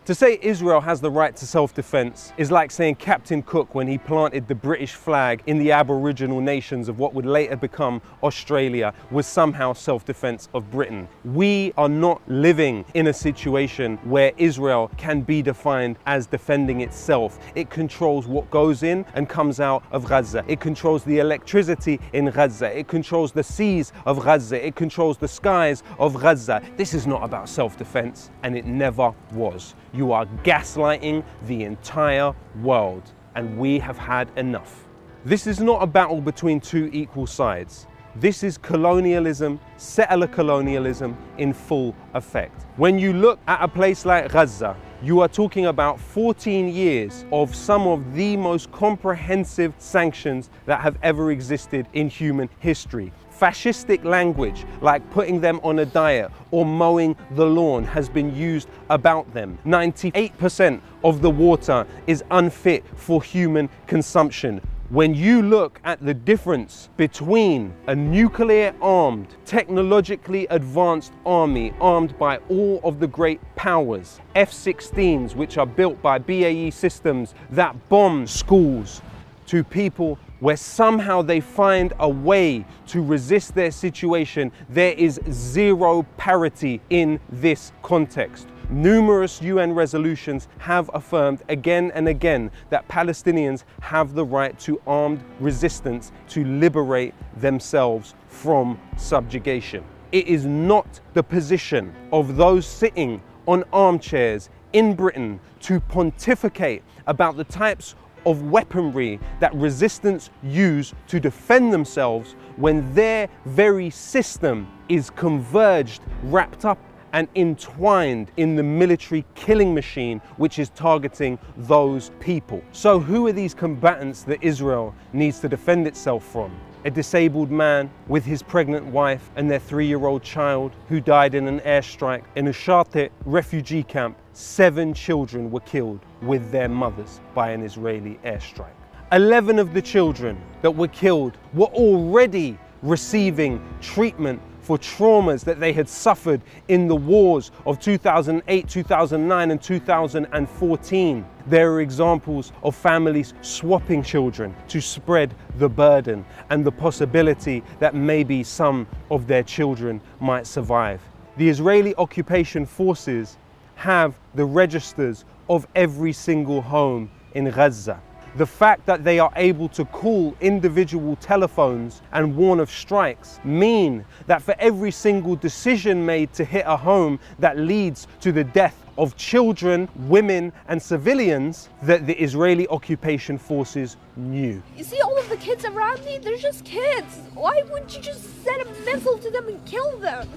To say Israel has the right to self-defense is like saying Captain Cook, when he planted the British flag in the Aboriginal nations of what would later become Australia, was somehow self-defense of Britain. We are not living in a situation where Israel can be defined as defending itself. It controls what goes in and comes out of Gaza. It controls the electricity in Gaza. It controls the seas of Gaza. It controls the skies of Gaza. This is not about self-defense, and it never was. You are gaslighting the entire world, and we have had enough. This is not a battle between two equal sides. This is colonialism, settler colonialism in full effect. When you look at a place like Gaza, you are talking about 14 years of some of the most comprehensive sanctions that have ever existed in human history. Fascistic language like putting them on a diet or mowing the lawn has been used about them. 98% of the water is unfit for human consumption. When you look at the difference between a nuclear-armed, technologically advanced army armed by all of the great powers, F-16s which are built by BAE Systems that bomb schools, to people where somehow they find a way to resist their situation, there is zero parity in this context. Numerous UN resolutions have affirmed again and again that Palestinians have the right to armed resistance to liberate themselves from subjugation. It is not the position of those sitting on armchairs in Britain to pontificate about the types of weaponry that resistance use to defend themselves when their very system is converged, wrapped up and entwined in the military killing machine which is targeting those people. So who are these combatants that Israel needs to defend itself from? A disabled man with his pregnant wife and their 3-year-old child who died in an airstrike in a Shartet refugee camp. 7 children were killed with their mothers by an Israeli airstrike. 11 of the children that were killed were already receiving treatment for traumas that they had suffered in the wars of 2008, 2009 and 2014. There are examples of families swapping children to spread the burden and the possibility that maybe some of their children might survive. The Israeli occupation forces have the registers of every single home in Gaza. The fact that they are able to call individual telephones and warn of strikes mean that for every single decision made to hit a home that leads to the death of children, women and civilians, that the Israeli occupation forces knew. You see all of the kids around me? They're just kids. Why wouldn't you just send a missile to them and kill them?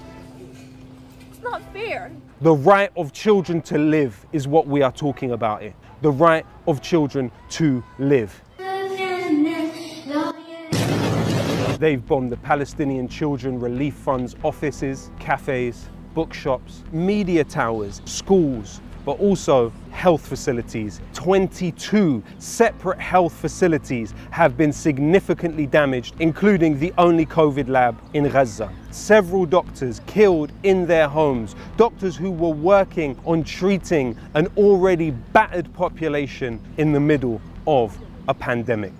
It's not fair. The right of children to live is what we are talking about here. The right of children to live. They've bombed the Palestinian Children Relief Fund's offices, cafes, bookshops, media towers, schools, but also health facilities. 22 separate health facilities have been significantly damaged, including the only COVID lab in Gaza. Several doctors killed in their homes, doctors who were working on treating an already battered population in the middle of a pandemic.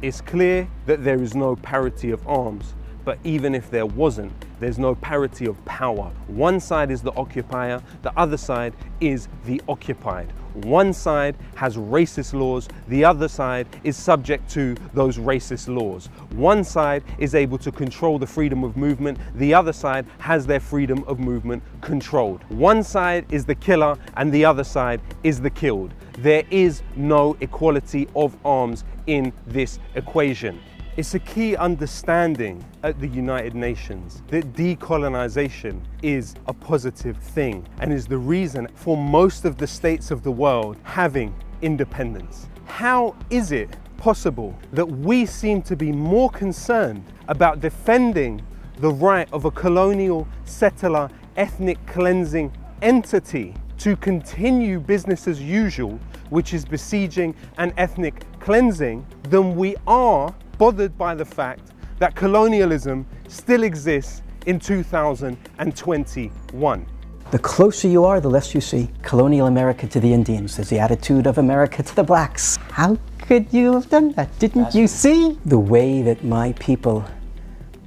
It's clear that there is no parity of arms, but even if there wasn't, there's no parity of power. One side is the occupier, the other side is the occupied. One side has racist laws, the other side is subject to those racist laws. One side is able to control the freedom of movement, the other side has their freedom of movement controlled. One side is the killer and the other side is the killed. There is no equality of arms in this equation. It's a key understanding at the United Nations that decolonization is a positive thing and is the reason for most of the states of the world having independence. How is it possible that we seem to be more concerned about defending the right of a colonial, settler, ethnic cleansing entity to continue business as usual, which is besieging and ethnic cleansing, than we are bothered by the fact that colonialism still exists in 2021. The closer you are, the less you see. Colonial America to the Indians. There's the attitude of America to the blacks. How could you have done that? Didn't you see? The way that my people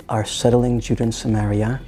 are settling Judah and Samaria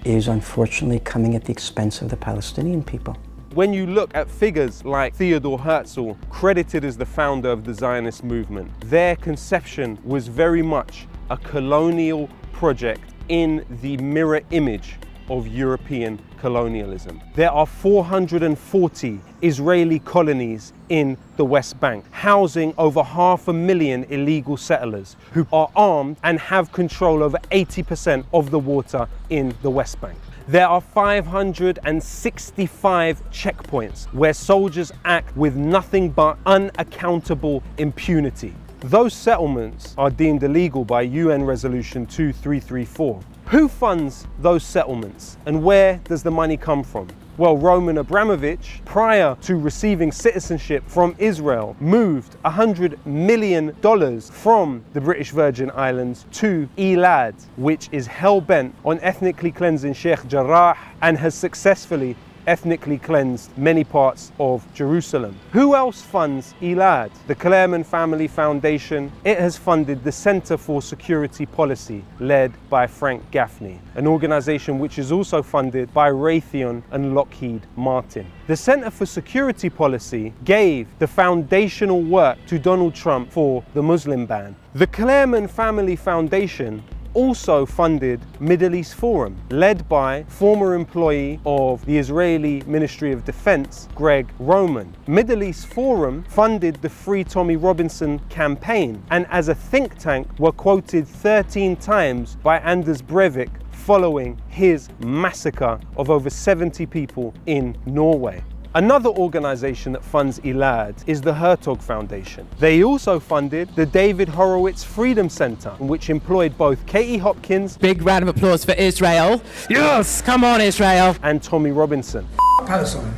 is unfortunately coming at the expense of the Palestinian people. When you look at figures like Theodor Herzl, credited as the founder of the Zionist movement, their conception was very much a colonial project in the mirror image of European colonialism. There are 440 Israeli colonies in the West Bank, housing over 500,000 illegal settlers who are armed and have control over 80% of the water in the West Bank. There are 565 checkpoints where soldiers act with nothing but unaccountable impunity. Those settlements are deemed illegal by UN Resolution 2334. Who funds those settlements and where does the money come from? Well, Roman Abramovich, prior to receiving citizenship from Israel, moved $100 million from the British Virgin Islands to Elad, which is hell-bent on ethnically cleansing Sheikh Jarrah and has successfully ethnically cleansed many parts of Jerusalem. Who else funds Elad? The Clermont Family Foundation. It has funded the Center for Security Policy, led by Frank Gaffney, an organization which is also funded by Raytheon and Lockheed Martin. The Center for Security Policy gave the foundational work to Donald Trump for the Muslim ban. The Clermont Family Foundation also funded Middle East Forum, led by former employee of the Israeli Ministry of Defense, Greg Roman. Middle East Forum funded the Free Tommy Robinson campaign, and as a think tank were quoted 13 times by Anders Breivik following his massacre of over 70 people in Norway. Another organization that funds Elad is the Hertog Foundation. They also funded the David Horowitz Freedom Center, which employed both Katie Hopkins, big round of applause for Israel, yes, come on Israel, and Tommy Robinson. Palestine.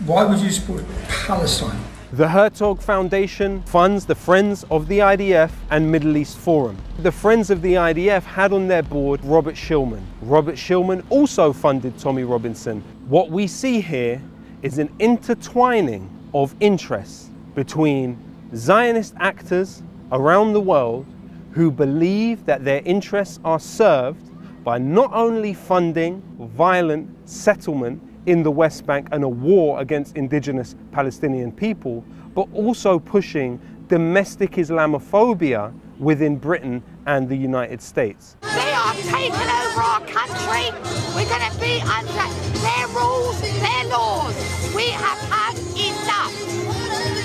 Why would you support Palestine? The Hertog Foundation funds the Friends of the IDF and Middle East Forum. The Friends of the IDF had on their board Robert Shillman. Robert Shillman also funded Tommy Robinson. What we see here is an intertwining of interests between Zionist actors around the world who believe that their interests are served by not only funding violent settlement in the West Bank and a war against indigenous Palestinian people, but also pushing domestic Islamophobia within Britain and the United States. They are taking over our country. We're going to be under their rules, their laws. We have had enough.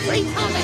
Free Tommy.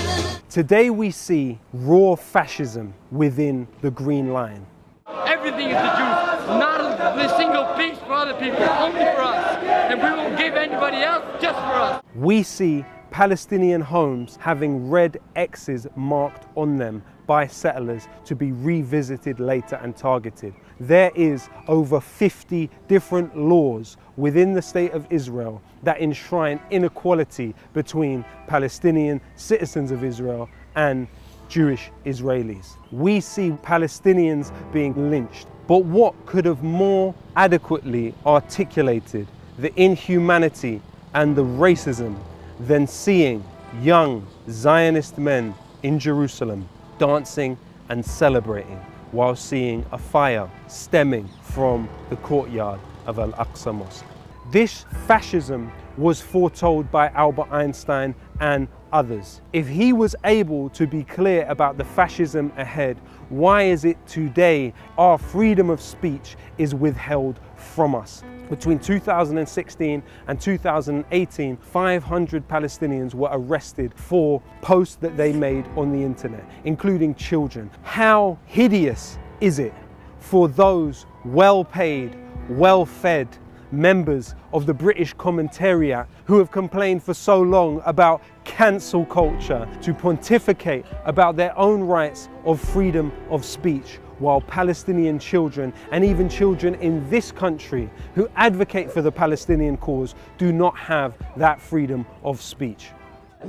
Today we see raw fascism within the Green Line. Everything is the Jews, not a single piece for other people, only for us. And we won't give anybody else, just for us. We see Palestinian homes having red X's marked on them by settlers to be revisited later and targeted. There is over 50 different laws within the state of Israel that enshrine inequality between Palestinian citizens of Israel and Jewish Israelis. We see Palestinians being lynched. But what could have more adequately articulated the inhumanity and the racism than seeing young Zionist men in Jerusalem dancing and celebrating while seeing a fire stemming from the courtyard of Al-Aqsa Mosque. This fascism was foretold by Albert Einstein and others. If he was able to be clear about the fascism ahead, why is it today our freedom of speech is withheld from us? Between 2016 and 2018, 500 Palestinians were arrested for posts that they made on the internet, including children. How hideous is it for those well-paid, well-fed members of the British commentariat who have complained for so long about cancel culture to pontificate about their own rights of freedom of speech, while Palestinian children and even children in this country who advocate for the Palestinian cause do not have that freedom of speech.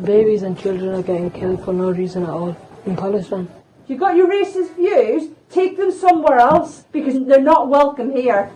Babies and children are getting killed for no reason at all in Palestine. You've got your racist views, take them somewhere else because they're not welcome here.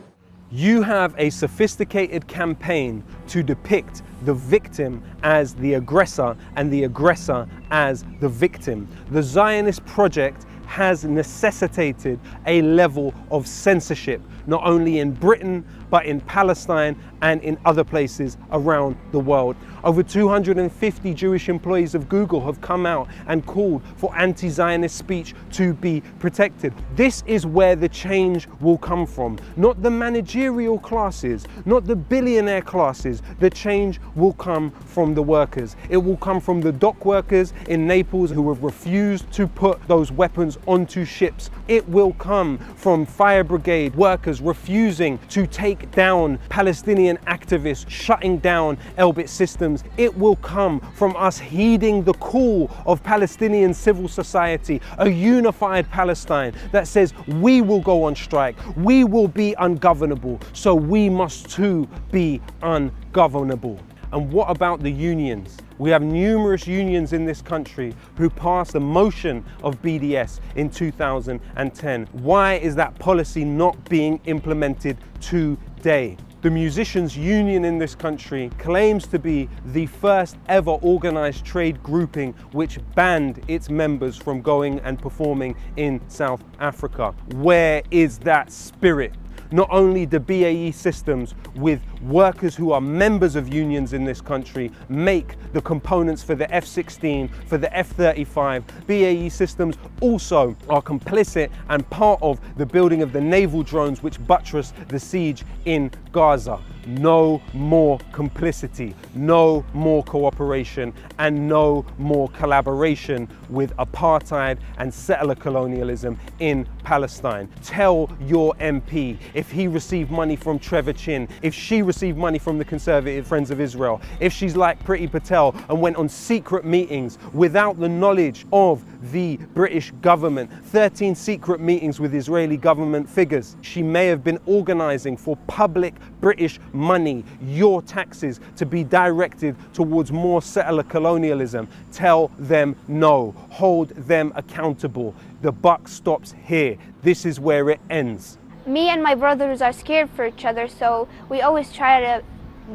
You have a sophisticated campaign to depict the victim as the aggressor and the aggressor as the victim. The Zionist project has necessitated a level of censorship, not only in Britain, but in Palestine and in other places around the world. Over 250 Jewish employees of Google have come out and called for anti-Zionist speech to be protected. This is where the change will come from. Not the managerial classes, not the billionaire classes. The change will come from the workers. It will come from the dock workers in Naples who have refused to put those weapons onto ships. It will come from fire brigade workers refusing to take down Palestinian activists, shutting down Elbit systems. It will come from us heeding the call of Palestinian civil society, a unified Palestine that says we will go on strike, we will be ungovernable, so we must too be ungovernable. And what about the unions? We have numerous unions in this country who passed the motion of BDS in 2010. Why is that policy not being implemented today? The musicians union in this country claims to be the first ever organized trade grouping which banned its members from going and performing in South Africa. Where is that spirit? Not only do BAE Systems, with workers who are members of unions in this country, make the components for the F-16, for the F-35, BAE Systems also are complicit and part of the building of the naval drones which buttress the siege in Gaza. No more complicity, no more cooperation, and no more collaboration with apartheid and settler colonialism in Palestine. Tell your MP, if he received money from Trevor Chin, if she received money from the Conservative Friends of Israel, if she's like Priti Patel and went on secret meetings without the knowledge of the British government, 13 secret meetings with Israeli government figures. She may have been organizing for public British money, your taxes, to be directed towards more settler colonialism. Tell them no. Hold them accountable. The buck stops here. This is where it ends. Me and my brothers are scared for each other, so we always try to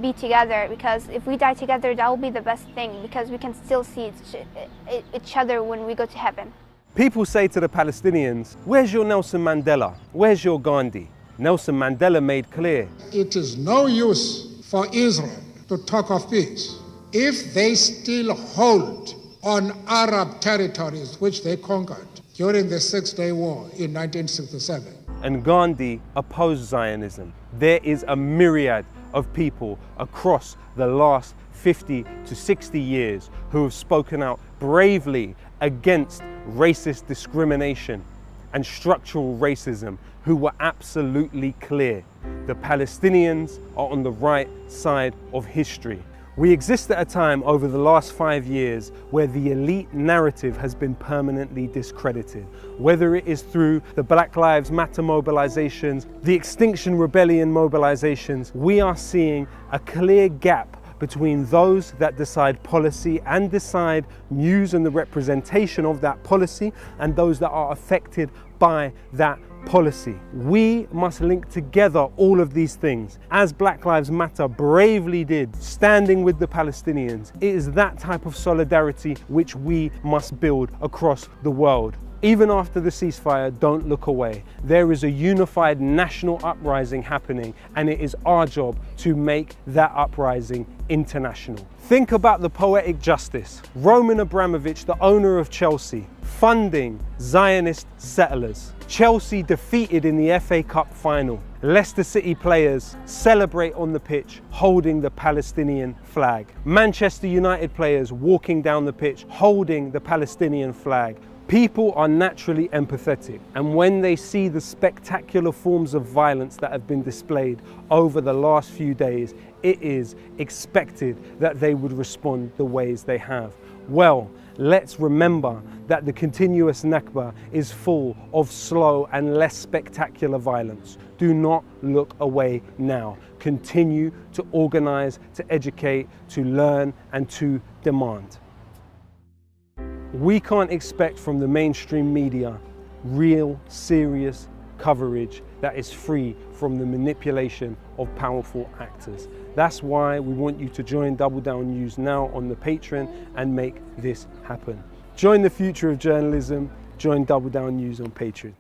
be together, because if we die together, that will be the best thing, because we can still see each other when we go to heaven. People say to the Palestinians, where's your Nelson Mandela? Where's your Gandhi? Nelson Mandela made clear, it is no use for Israel to talk of peace if they still hold on Arab territories which they conquered during the Six-Day War in 1967. And Gandhi opposed Zionism. There is a myriad of people across the last 50 to 60 years who have spoken out bravely against racist discrimination and structural racism, who were absolutely clear. The Palestinians are on the right side of history. We exist at a time over the last 5 years where the elite narrative has been permanently discredited. Whether it is through the Black Lives Matter mobilizations, the Extinction Rebellion mobilizations, we are seeing a clear gap between those that decide policy and decide news and the representation of that policy, and those that are affected by that policy. We must link together all of these things, as Black Lives Matter bravely did, standing with the Palestinians. It is that type of solidarity which we must build across the world. Even after the ceasefire, don't look away. There is a unified national uprising happening, and it is our job to make that uprising international. Think about the poetic justice. Roman Abramovich, the owner of Chelsea, funding Zionist settlers. Chelsea defeated in the FA Cup final. Leicester City players celebrate on the pitch holding the Palestinian flag. Manchester United players walking down the pitch holding the Palestinian flag. People are naturally empathetic, and when they see the spectacular forms of violence that have been displayed over the last few days, it is expected that they would respond the ways they have. Well, let's remember that the continuous Nakba is full of slow and less spectacular violence. Do not look away now. Continue to organize, to educate, to learn, and to demand. We can't expect from the mainstream media real, serious coverage that is free from the manipulation of powerful actors. That's why we want you to join Double Down News now on the Patreon and make this happen. Join the future of journalism. Join Double Down News on Patreon.